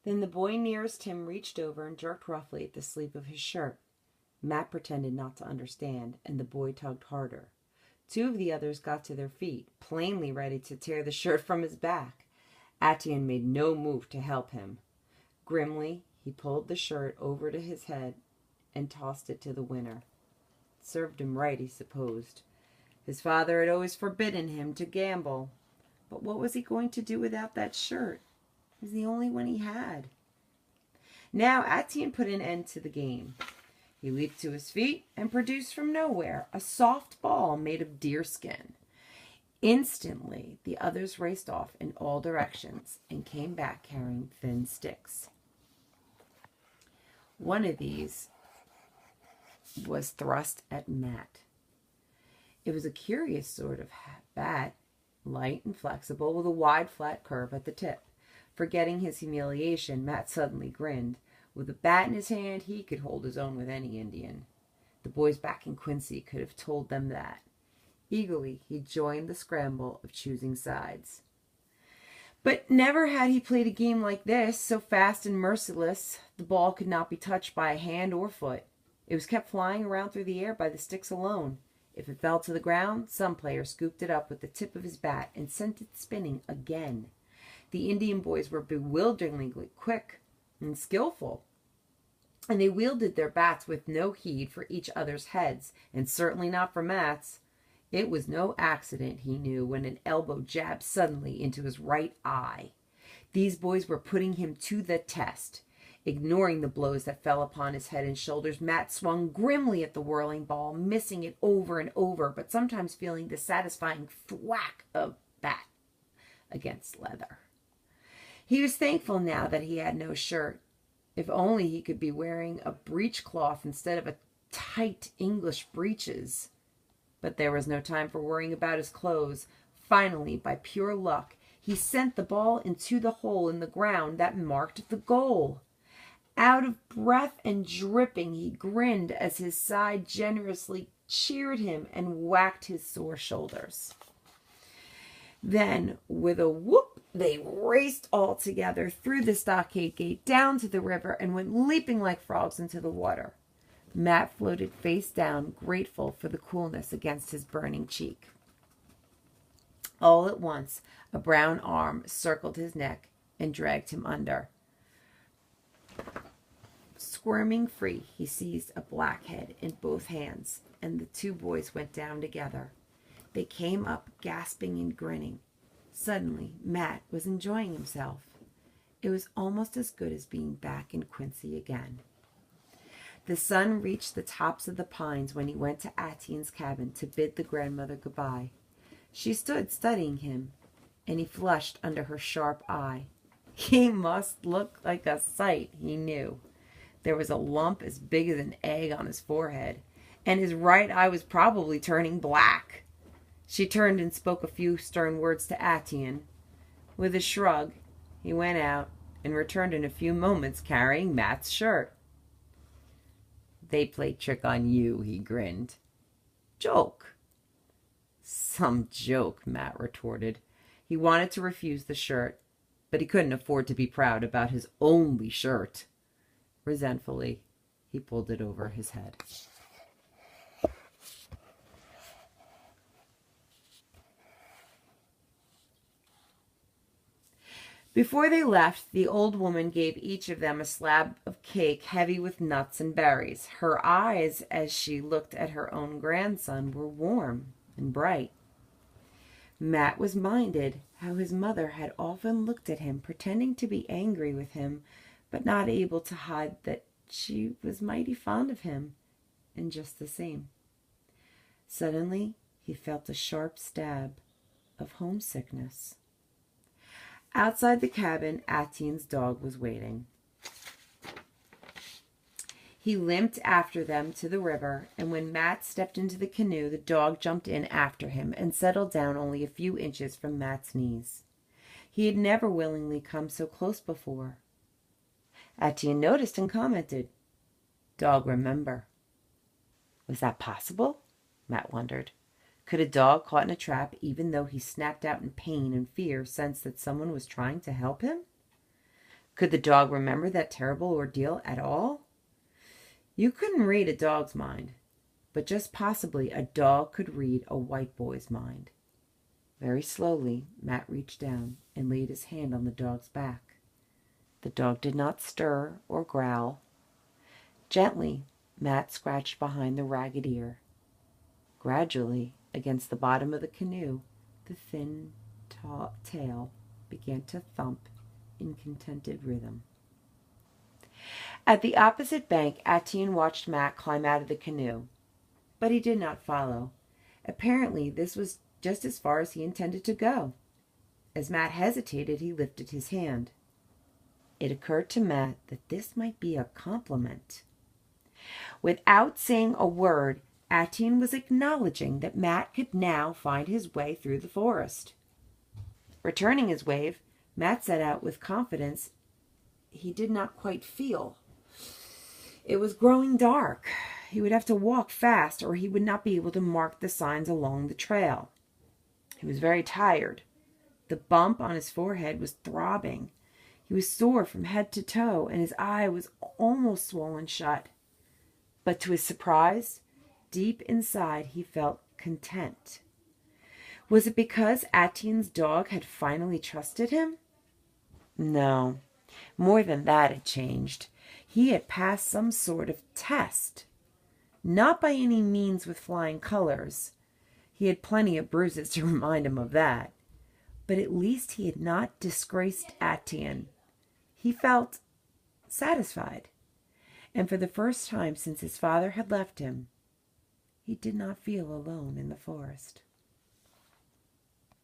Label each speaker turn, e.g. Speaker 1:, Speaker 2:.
Speaker 1: Then the boy nearest him reached over and jerked roughly at the sleeve of his shirt. Matt pretended not to understand, and the boy tugged harder. Two of the others got to their feet, plainly ready to tear the shirt from his back. Atian made no move to help him. Grimly, he pulled the shirt over to his head and tossed it to the winner. It served him right, he supposed. His father had always forbidden him to gamble. But what was he going to do without that shirt? It was the only one he had. Now Atian put an end to the game. He leaped to his feet and produced from nowhere a soft ball made of deerskin. Instantly, the others raced off in all directions and came back carrying thin sticks. One of these was thrust at Matt. It was a curious sort of bat, light and flexible, with a wide, flat curve at the tip. Forgetting his humiliation, Matt suddenly grinned. With a bat in his hand, he could hold his own with any Indian. The boys back in Quincy could have told them that. Eagerly, he joined the scramble of choosing sides. But never had he played a game like this, so fast and merciless, the ball could not be touched by a hand or foot. It was kept flying around through the air by the sticks alone. If it fell to the ground, some player scooped it up with the tip of his bat and sent it spinning again. The Indian boys were bewilderingly quick and skillful, and they wielded their bats with no heed for each other's heads, and certainly not for Matt's. It was no accident, he knew, when an elbow jabbed suddenly into his right eye. These boys were putting him to the test. Ignoring the blows that fell upon his head and shoulders, Matt swung grimly at the whirling ball, missing it over and over, but sometimes feeling the satisfying thwack of bat against leather. He was thankful now that he had no shirt. If only he could be wearing a breechcloth instead of a tight English breeches. But there was no time for worrying about his clothes. Finally, by pure luck, he sent the ball into the hole in the ground that marked the goal. Out of breath and dripping, he grinned as his side generously cheered him and whacked his sore shoulders. Then, with a whoop, they raced all together through the stockade gate down to the river and went leaping like frogs into the water. Matt floated face down, grateful for the coolness against his burning cheek. All at once, a brown arm circled his neck and dragged him under. Squirming free, he seized a black head in both hands, and the two boys went down together. They came up, gasping and grinning. Suddenly, Matt was enjoying himself. It was almost as good as being back in Quincy again. The sun reached the tops of the pines when he went to Atien's cabin to bid the grandmother goodbye. She stood studying him, and he flushed under her sharp eye. He must look like a sight, he knew. There was a lump as big as an egg on his forehead, and his right eye was probably turning black. She turned and spoke a few stern words to Atian. With a shrug, he went out and returned in a few moments carrying Matt's shirt. They played trick on you, he grinned. Joke. Some joke, Matt retorted. He wanted to refuse the shirt, but he couldn't afford to be proud about his only shirt. Resentfully, he pulled it over his head. Before they left, the old woman gave each of them a slab of cake heavy with nuts and berries. Her eyes, as she looked at her own grandson, were warm and bright. Matt was minded how his mother had often looked at him, pretending to be angry with him, but not able to hide that she was mighty fond of him, and just the same. Suddenly, he felt a sharp stab of homesickness. Outside the cabin, Atien's dog was waiting. He limped after them to the river, and when Matt stepped into the canoe, the dog jumped in after him and settled down only a few inches from Matt's knees. He had never willingly come so close before. Atian noticed and commented, "Dog remember." Was that possible? Matt wondered. Could a dog caught in a trap, even though he snapped out in pain and fear, sense that someone was trying to help him? Could the dog remember that terrible ordeal at all? You couldn't read a dog's mind, but just possibly a dog could read a white boy's mind. Very slowly, Matt reached down and laid his hand on the dog's back. The dog did not stir or growl. Gently, Matt scratched behind the ragged ear. Gradually, against the bottom of the canoe, the thin tail began to thump in contented rhythm. At the opposite bank, Etienne watched Matt climb out of the canoe, but he did not follow. Apparently, this was just as far as he intended to go. As Matt hesitated, he lifted his hand. It occurred to Matt that this might be a compliment. Without saying a word, Etienne was acknowledging that Matt could now find his way through the forest. Returning his wave, Matt set out with confidence he did not quite feel. It was growing dark. He would have to walk fast, or he would not be able to mark the signs along the trail. He was very tired. The bump on his forehead was throbbing. He was sore from head to toe, and his eye was almost swollen shut. But to his surprise, deep inside he felt content. Was it because Etienne's dog had finally trusted him? No, more than that had changed. He had passed some sort of test. Not by any means with flying colors. He had plenty of bruises to remind him of that. But at least he had not disgraced Etienne. He felt satisfied. And for the first time since his father had left him, he did not feel alone in the forest.